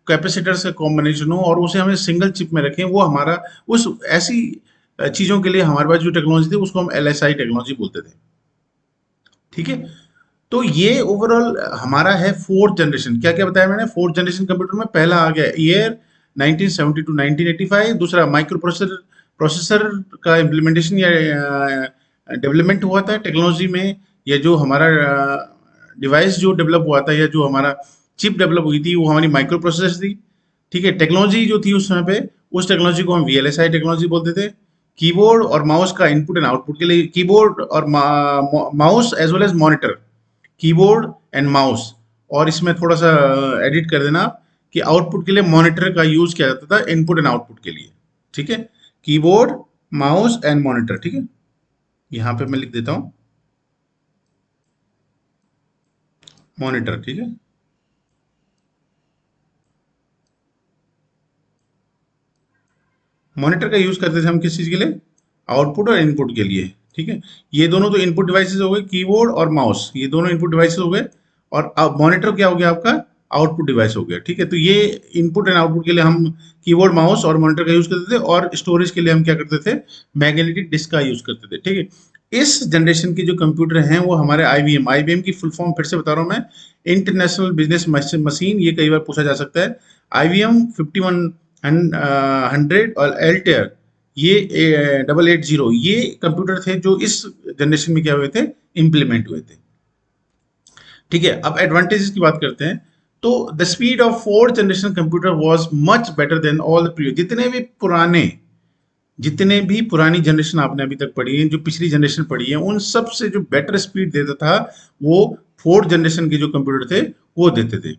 कैपेसिटर्स का कॉम्बिनेशन हो, और उसे हमें सिंगल चिप में रखें, वो हमारा उस ऐसी चीज़ों के लिए हमारे पास जो टेक्नोलॉजी थी उसको हम एलएसआई टेक्नोलॉजी बोलते थे। ठीक है, तो ये ओवरऑल हमारा है फोर्थ जनरेशन। क्या क्या बताया मैंने, फोर्थ जनरेशन कंप्यूटर में पहला आ गया ईयर 1970 टू 1985, दूसरा माइक्रो प्रोसेसर प्रोसेसर का इम्प्लीमेंटेशन या डेवलपमेंट हुआ था टेक्नोलॉजी में, या जो हमारा डिवाइस जो डेवलप हुआ था या जो हमारा चिप डेवलप हुई थी वो हमारी माइक्रो प्रोसेसर थी। ठीक है, टेक्नोलॉजी जो थी उस समय पे, उस टेक्नोलॉजी को हम वीएलएसआई टेक्नोलॉजी बोलते थे। कीबोर्ड और माउस का इनपुट एंड आउटपुट के लिए, कीबोर्ड और mouse as well as monitor, keyboard and mouse, और इसमें थोड़ा सा एडिट कर देना कि आउटपुट के लिए मॉनिटर का यूज किया जाता था इनपुट एंड आउटपुट के लिए। ठीक है, कीबोर्ड, माउस एंड मॉनिटर। ठीक है, यहाँ पे मैं लिख देता हूँ मॉनिटर। ठीक है, मॉनिटर का यूज करते थे हम किस चीज के लिए, आउटपुट और इनपुट के लिए। ठीक है, ये दोनों तो इनपुट डिवाइसेस हो गए, कीबोर्ड और माउस, ये दोनों इनपुट डिवाइसेस हो गए, और मॉनिटर क्या हो गया आपका, आउटपुट डिवाइस हो गया। ठीक है, तो ये इनपुट एंड आउटपुट के लिए हम कीबोर्ड, माउस और मॉनिटर का यूज करते थे, और स्टोरेज के लिए हम क्या करते थे, मैग्नेटिक डिस्क का यूज करते थे। ठीक है, इस जनरेशन के जो कंप्यूटर हैं वो हमारे आईबीएम, आईबीएम की फुल फॉर्म फिर से बता रहा हूँ मैं, इंटरनेशनल बिजनेस मशीन, ये कई बार पूछा जा सकता है। आईबीएम 5100 और एल्टेयर, ये 880, ये कंप्यूटर थे जो इस जनरेशन में क्या हुए थे, इम्प्लीमेंट हुए थे। ठीक है, अब एडवांटेजेस की बात करते हैं। तो the speed of fourth generation computer was much better than all the previous, जितने भी पुरानी जनरेशन आपने अभी तक पढ़ी है, जो पिछली जनरेशन पढ़ी है, उन सब से जो बेटर स्पीड देता था वो फोर्थ जनरेशन के जो कंप्यूटर थे वो देते थे।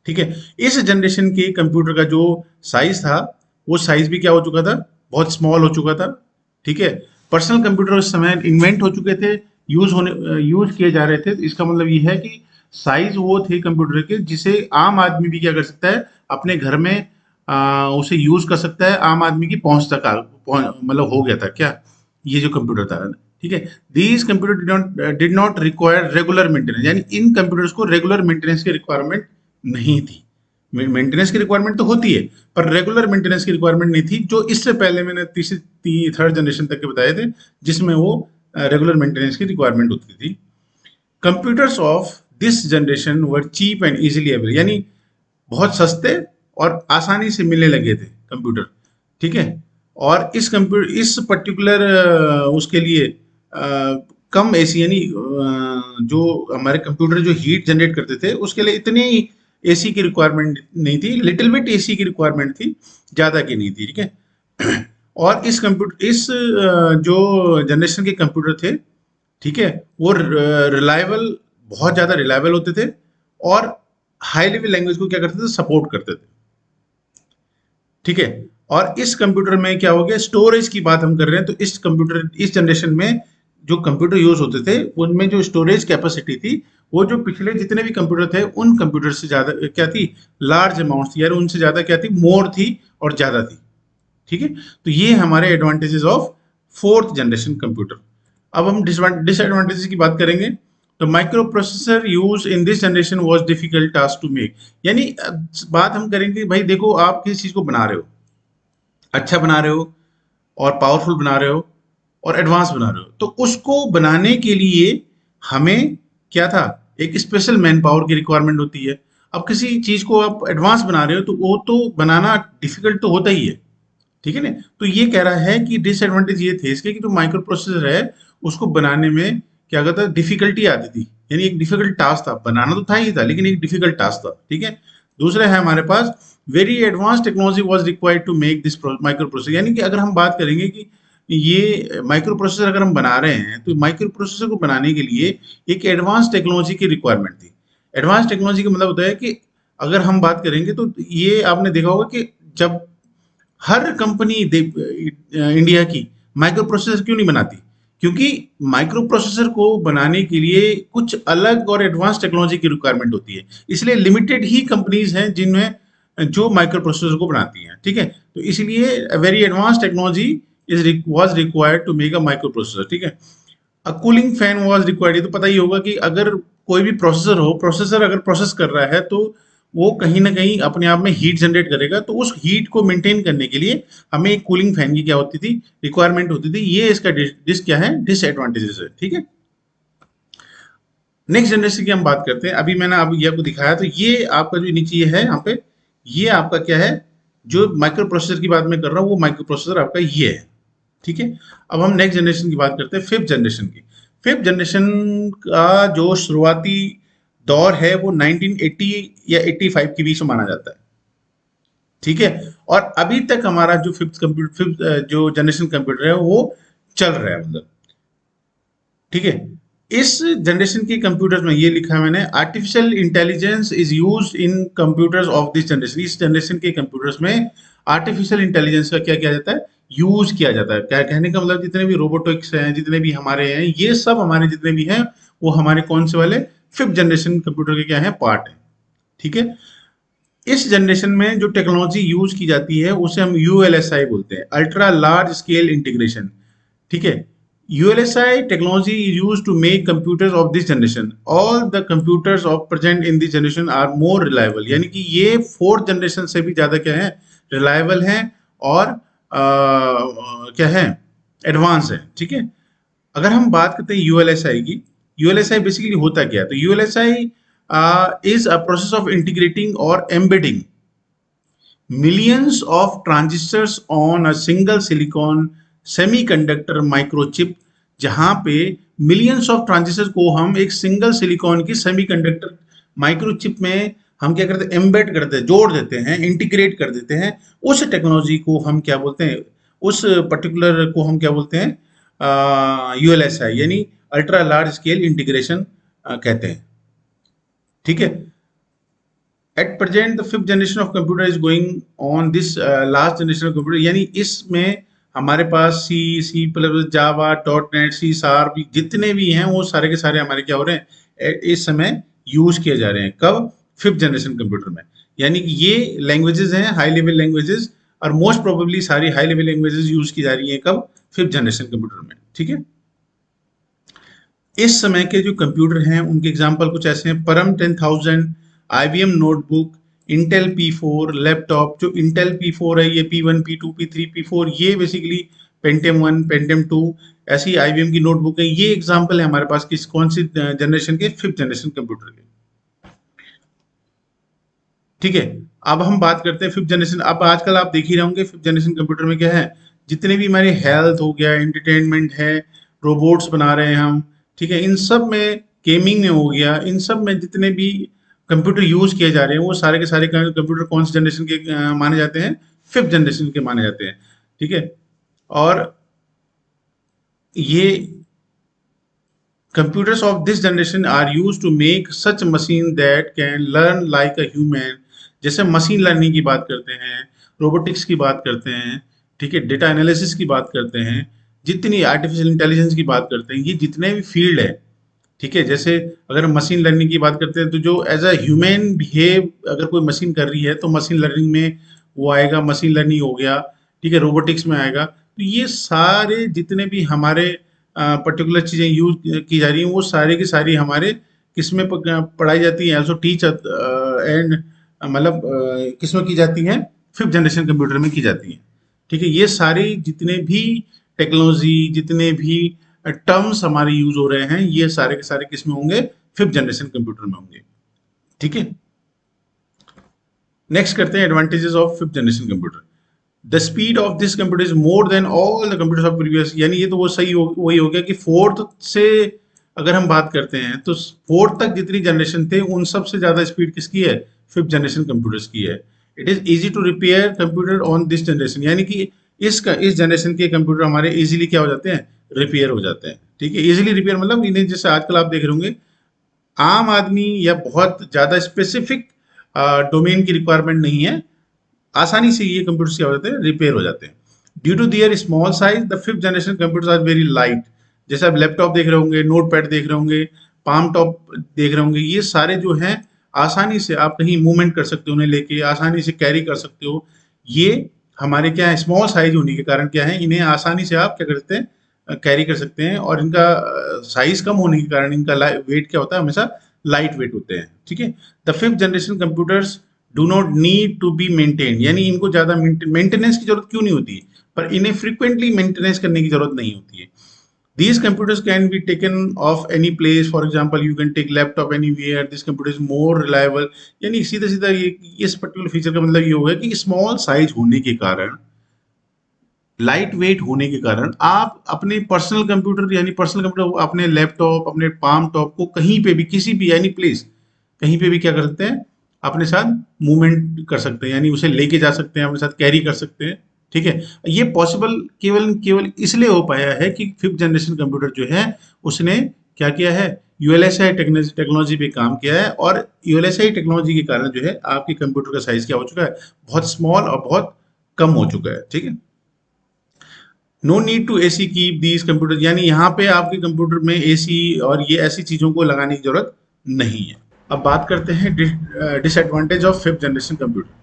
ठीक है, इस जनरेशन के कंप्यूटर का जो साइज था, वो साइज भी क्या हो चुका था, बहुत स्मॉल हो चुका था। ठीक है, पर्सनल कंप्यूटर उस समय इन्वेंट हो चुके थे, यूज किए जा रहे थे। तो इसका मतलब ये है कि साइज वो थे कंप्यूटर के जिसे आम आदमी भी क्या कर सकता है, अपने घर में उसे यूज कर सकता है, आम आदमी की पहुंच तक मतलब हो गया था क्या, ये जो कंप्यूटर था। ठीक है, these computer did not require regular maintenance, यानी इन कंप्यूटर्स को रेगुलर मेंटेनेंस की रिक्वायरमेंट नहीं थी। मेंटेनेंस की रिक्वायरमेंट तो होती है, पर रेगुलर मेंटेनेंस की रिक्वायरमेंट नहीं थी, जो इससे पहले मैंने तीसरी थर्ड जनरेशन तक के बताए थे, जिसमें वो रेगुलर मेंटेनेंस की रिक्वायरमेंट होती थी। Computers of this generation were cheap and easily available, यानी बहुत सस्ते और आसानी से मिलने लगे थे कंप्यूटर। ठीक है, और इस पर्टिकुलर उसके लिए कम एसी, यानी जो हमारे कंप्यूटर जो हीट जनरेट करते थे उसके लिए इतनी एसी की रिक्वायरमेंट नहीं थी, लिटिल बिट एसी की रिक्वायरमेंट थी, ज्यादा की नहीं थी। ठीक है, और जो जनरेशन के कंप्यूटर थे, ठीक है, वो रिलायबल, बहुत ज्यादा रिलायबल होते थे, और हाई लेवल लैंग्वेज को क्या करते थे, सपोर्ट करते थे। ठीक है, और इस कंप्यूटर में क्या हो गया, स्टोरेज की बात हम कर रहे हैं, तो इस जनरेशन में जो कंप्यूटर यूज होते थे उनमें जो स्टोरेज कैपेसिटी थी, वो जो पिछले जितने भी कंप्यूटर थे उन कंप्यूटर से ज्यादा क्या थी, लार्ज अमाउंट थी, यार उनसे ज्यादा क्या थी, मोर थी और ज्यादा थी। ठीक है, तो ये हमारे advantages of fourth generation computer. अब हम डिसएडवांटेजेस की बात करेंगे। तो microprocessor use in this generation was difficult task to make, यानी बात हम करेंगे भाई, देखो आप किसी चीज को बना रहे हो, अच्छा बना रहे हो और पावरफुल बना रहे हो और एडवांस बना रहे हो, तो उसको बनाने के लिए हमें क्या था, एक स्पेशल मैन पावर की रिक्वायरमेंट होती है। अब किसी चीज को आप एडवांस बना रहे हो तो वो तो बनाना डिफिकल्ट तो होता ही है। ठीक है ना, तो ये कह रहा है कि डिसएडवांटेज ये थे इसके कि जो माइक्रो प्रोसेसर है उसको बनाने में क्या कहता है, डिफिकल्टी आती थी, यानी एक डिफिकल्ट टास्क था, बनाना तो था ही था लेकिन एक डिफिकल्ट टास्क था। ठीक है, दूसरा है हमारे पास very advance technology was required to make this microprocessor, यानी कि अगर हम बात करेंगे कि ये माइक्रो प्रोसेसर अगर हम बना रहे हैं तो माइक्रो प्रोसेसर को बनाने के लिए एक एडवांस टेक्नोलॉजी की रिक्वायरमेंट थी। एडवांस टेक्नोलॉजी का मतलब होता है कि अगर हम बात करेंगे तो ये आपने देखा होगा कि जब हर कंपनी इंडिया की माइक्रो प्रोसेसर क्यों नहीं बनाती, क्योंकि माइक्रो प्रोसेसर को बनाने के लिए कुछ अलग और एडवांस टेक्नोलॉजी की रिक्वायरमेंट होती है, इसलिए लिमिटेड ही कंपनीज हैं जिनमें जो माइक्रो प्रोसेसर को बनाती हैं। ठीक है, तो इसलिए very advance technology was required to make a microprocessor. ठीक है, a cooling fan was required, ये तो पता ही होगा कि अगर कोई भी प्रोसेसर अगर प्रोसेस कर रहा है तो वो कहीं ना कहीं अपने आप में हीट जनरेट करेगा, तो उस हीट को मेंटेन करने के लिए हमें एक कूलिंग फैन की क्या होती थी, रिक्वायरमेंट होती थी। ये इसका क्या है, डिसएडवांटेजेस है। ठीक है, नेक्स्ट जनरेशन की हम बात करते हैं। अभी मैंने अब ये आपको दिखाया, तो ये आपका जो नीचे ये है यहाँ पे, ये आपका क्या है, जो माइक्रो प्रोसेसर की बात मैं कर रहा हूँ वो माइक्रो प्रोसेसर आपका ये है। ठीक है। अब हम नेक्स्ट जनरेशन की बात करते हैं, फिफ्थ जनरेशन की। फिफ्थ जनरेशन का जो शुरुआती दौर है वो 1980 या 85 के बीच में माना जाता है। ठीक है। और अभी तक हमारा जो फिफ्थ जो जनरेशन कंप्यूटर है वो चल रहा है, मतलब। ठीक है। इस जनरेशन के कंप्यूटर्स में ये लिखा है मैंने, artificial intelligence is used in computers of this generation. इस जनरेशन के कंप्यूटर्स में आर्टिफिशियल इंटेलिजेंस का क्या किया जाता है, यूज किया जाता है। क्या कहने का मतलब, जितने भी रोबोटिक्स हैं, जितने भी हमारे हैं, ये सब हमारे जितने भी हैं वो हमारे कौन से वाले, फिफ्थ जनरेशन कंप्यूटर के क्या है, पार्ट है। ठीक है। इस जनरेशन में जो टेक्नोलॉजी यूज की जाती है उसे हम यूएलएसआई बोलते हैं, अल्ट्रा लार्ज स्केल इंटीग्रेशन। ठीक है। ULSI technology is use to make computers of this generation, all the computers of present in this generation are more reliable. यानी कि ये फोर्थ जनरेशन से भी ज्यादा क्या है, रिलायबल है, और क्या है, एडवांस है। ठीक है। अगर हम बात करते हैं यूएलएसआई की, यूएलएसआई बेसिकली होता क्या है, तो ULSI is a process of integrating और embedding millions of transistors on a single silicon semiconductor microchip, जहां पे मिलियंस ऑफ ट्रांजिस्टर को हम एक सिंगल सिलिकॉन की सेमीकंडक्टर माइक्रोचिप में हम क्या करते हैं, एम्बेड करते हैं, जोड़ देते हैं, इंटीग्रेट कर देते हैं। उस टेक्नोलॉजी को हम क्या बोलते हैं, उस पर्टिकुलर को हम क्या बोलते हैं, यूएलएसआई, यानी अल्ट्रा लार्ज स्केल इंटीग्रेशन कहते हैं। ठीक है। At present the fifth generation of computer is going on this last generation of computer, यानी इसमें हमारे पास सी, सी प्लस, जावा, डॉट नेट, सी शार्प, जितने भी हैं वो सारे के सारे हमारे क्या हो रहे हैं, इस समय यूज किए जा रहे हैं। कब, फिफ्थ जनरेशन कंप्यूटर में। यानी कि ये लैंग्वेजेस हैं हाई लेवल लैंग्वेजेस, और मोस्ट प्रोबेबली सारी हाई लेवल लैंग्वेजेस यूज की जा रही हैं कब, फिफ्थ जनरेशन कंप्यूटर में। ठीक है। इस समय के जो कंप्यूटर हैं उनके एग्जाम्पल कुछ ऐसे हैं, परम 10,000, IBM notebook, Intel P4 laptop. जो इंटेल P4 है, ये P1, P2, P3, P4, ये बेसिकली पेंटियम 1, पेंटियम 2, ऐसी IBM की नोटबुक है। ये एग्जाम्पल है हमारे पास किस, कौन सी जनरेशन के, फिफ्थ जनरेशन कंप्यूटर के। ठीक है। अब हम बात करते हैं फिफ्थ जनरेशन। अब आजकल आप देख ही रहे होंगे फिफ्थ जनरेशन कंप्यूटर में क्या है, जितने भी हमारे हेल्थ हो गया, एंटरटेनमेंट है, रोबोट्स बना रहे हैं हम। ठीक है। इन सब में, गेमिंग में हो गया, इन सब में जितने भी कंप्यूटर यूज किए जा रहे हैं वो सारे के सारे कंप्यूटर कौन से जनरेशन के माने जाते हैं, फिफ्थ जनरेशन के माने जाते हैं। ठीक है। और ये computers of this generation are used to make such machine that can learn like a human। जैसे मशीन लर्निंग की बात करते हैं, रोबोटिक्स की बात करते हैं, ठीक है, डेटा एनालिसिस की बात करते हैं, जितनी आर्टिफिशियल इंटेलिजेंस की बात करते हैं, ये जितने भी फील्ड है। ठीक है। जैसे अगर हम मशीन लर्निंग की बात करते हैं तो जो एज अ ह्यूमन बिहेव अगर कोई मशीन कर रही है तो मशीन लर्निंग में वो आएगा, मशीन लर्निंग हो गया। ठीक है। रोबोटिक्स में आएगा। तो ये सारे जितने भी हमारे पर्टिकुलर चीज़ें यूज की जा रही हैं वो सारी की सारी हमारे किसमें पढ़ाई जाती है, ऑल्सो टीच एंड, मतलब किसमें की जाती हैं, फिफ्थ जनरेशन कंप्यूटर में की जाती हैं। ठीक है। ये सारी जितने भी टेक्नोलॉजी, जितने भी टर्म्स हमारे यूज हो रहे हैं, ये सारे के सारे किस में होंगे, फिफ्थ जनरेशन कंप्यूटर में होंगे। ठीक है। नेक्स्ट करते हैं advantages of fifth generation computer. The speed of this computer is more than all the computers of previous. यानी ये तो वो सही वही हो गया कि फोर्थ से अगर हम बात करते हैं तो फोर्थ तक जितनी जनरेशन थे उन सब से ज्यादा स्पीड किसकी है, फिफ्थ जनरेशन कंप्यूटर्स की है। It is easy to repair computer on this generation, यानी कि इस जनरेशन के कंप्यूटर हमारे इजीली क्या हो जाते हैं, रिपेयर हो जाते हैं। ठीक है। इजीली रिपेयर मतलब इन्हें, जैसे आजकल आप देख रहे होंगे, आम आदमी या बहुत ज्यादा स्पेसिफिक डोमेन की रिक्वायरमेंट नहीं है, आसानी से ये कंप्यूटर्स क्या हो जाते हैं, रिपेयर हो जाते हैं। Due to their small size the fifth generation computers are very light. जैसे आप लैपटॉप देख रहे होंगे, नोट पैड देख रहे होंगे, पाम टॉप देख रहे होंगे, ये सारे जो हैं आसानी से आप कहीं मूवमेंट कर सकते हो, उन्हें लेके आसानी से कैरी कर सकते हो। ये हमारे क्या है, स्मॉल साइज होने के कारण क्या है, इन्हें आसानी से आप क्या करते हैं, कैरी कर सकते हैं। और इनका साइज कम होने के कारण इनका वेट क्या होता है, हमेशा लाइट वेट होते हैं। ठीक है। The fifth generation computers do not need to be maintain, यानी इनको ज्यादा मेंटेनेंस की जरूरत क्यों नहीं होती, पर इन्हें फ्रिक्वेंटली मेंटेनेंस करने की जरूरत नहीं होती है। These computers can be taken off any place. For example, you can take laptop anywhere. This computer is more reliable. यानी सीधा सीधा ये इस पर्टिकुलर फीचर का मतलब ये होगा कि स्मॉल साइज होने के कारण लाइट वेट होने के कारण आप अपने पर्सनल कंप्यूटर यानी पर्सनल कंप्यूटर अपने लैपटॉप अपने पाम टॉप को कहीं पे भी किसी भी यानी प्लेस कहीं पे भी क्या कर सकते हैं अपने साथ मूवमेंट कर सकते हैं यानी उसे लेके जा सकते हैं अपने साथ कैरी कर सकते हैं। ठीक है, ये पॉसिबल केवल केवल इसलिए हो पाया है कि फिफ्थ जनरेशन कंप्यूटर जो है उसने क्या किया है यूएलएसआई टेक्नोलॉजी पे काम किया है और यूएलएसआई टेक्नोलॉजी के कारण जो है आपके कंप्यूटर का साइज क्या हो चुका है बहुत स्मॉल और बहुत कम हो चुका है। ठीक है, no need to AC keep these computer यानी यहाँ पे आपके कंप्यूटर में एसी और ये ऐसी चीजों को लगाने की जरूरत नहीं है। अब बात करते हैं disadvantage of fifth generation computer.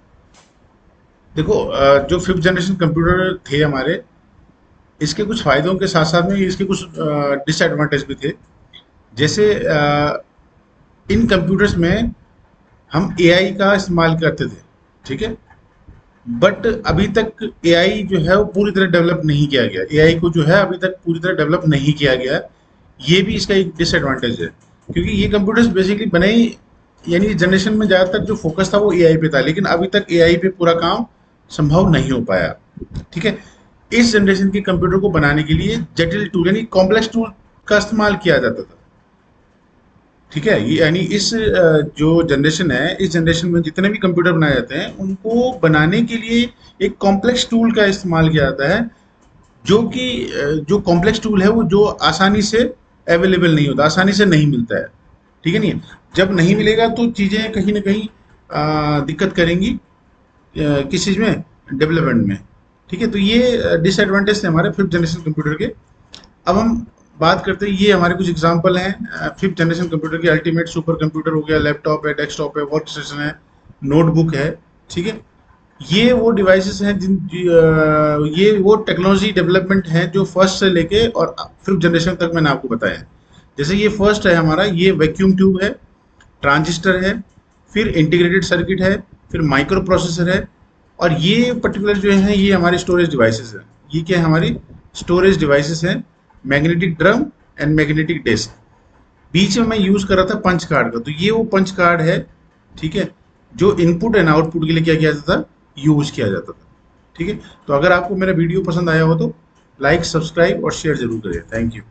देखो जो फिफ्थ जनरेशन कंप्यूटर थे हमारे इसके कुछ फायदों के साथ साथ में इसके कुछ डिसएडवांटेज भी थे। जैसे इन कंप्यूटर्स में हम एआई का इस्तेमाल करते थे। ठीक है, बट अभी तक एआई जो है वो पूरी तरह डेवलप नहीं किया गया, एआई को जो है अभी तक पूरी तरह डेवलप नहीं किया गया। ये भी इसका एक डिसएडवांटेज है क्योंकि ये कंप्यूटर्स बेसिकली बने ही यानी जनरेशन में ज़्यादातर जो फोकस था वो एआई पे था लेकिन अभी तक एआई पे पूरा काम संभव नहीं हो पाया। ठीक है, इस जनरेशन के कंप्यूटर को बनाने के लिए जटिल टूल यानी कॉम्प्लेक्स टूल का इस्तेमाल किया जाता था। ठीक है, ये यानी इस जो जनरेशन है इस जनरेशन में जितने भी कंप्यूटर बनाए जाते हैं उनको बनाने के लिए एक कॉम्प्लेक्स टूल का इस्तेमाल किया जाता है जो कि जो कॉम्प्लेक्स टूल है वो जो आसानी से अवेलेबल नहीं होता, आसानी से नहीं मिलता है। ठीक है, नहीं जब नहीं मिलेगा तो चीज़ें कहीं ना कहीं दिक्कत करेंगी किस चीज़ में डेवलपमेंट में। ठीक है, तो ये डिसएडवांटेज थे हमारे फिफ्थ जनरेशन कंप्यूटर के। अब हम बात करते हैं ये हमारे कुछ एग्जांपल हैं फिफ्थ जनरेशन कंप्यूटर के। अल्टीमेट सुपर कंप्यूटर हो गया, लैपटॉप है, डेस्कटॉप है, वर्क स्टेशन है, नोटबुक है। ठीक है, ये वो डिवाइसेस हैं ये वो टेक्नोलॉजी डेवलपमेंट है जो फर्स्ट से लेके और फिफ्थ जनरेशन तक मैंने आपको बताया है। जैसे ये फर्स्ट है हमारा, ये वैक्यूम ट्यूब है, ट्रांजिस्टर है, फिर इंटीग्रेटेड सर्किट है, फिर माइक्रो प्रोसेसर है और ये पर्टिकुलर जो है ये हमारी स्टोरेज डिवाइसेस है। ये क्या है हमारी स्टोरेज डिवाइसेस हैं, magnetic drum and magnetic disk. बीच में मैं यूज कर रहा था पंच कार्ड का, तो ये वो पंच कार्ड है। ठीक है, जो इनपुट एंड आउटपुट के लिए क्या किया जाता था यूज किया जाता था। ठीक है, तो अगर आपको मेरा वीडियो पसंद आया हो तो लाइक सब्सक्राइब और शेयर जरूर करें। Thank you.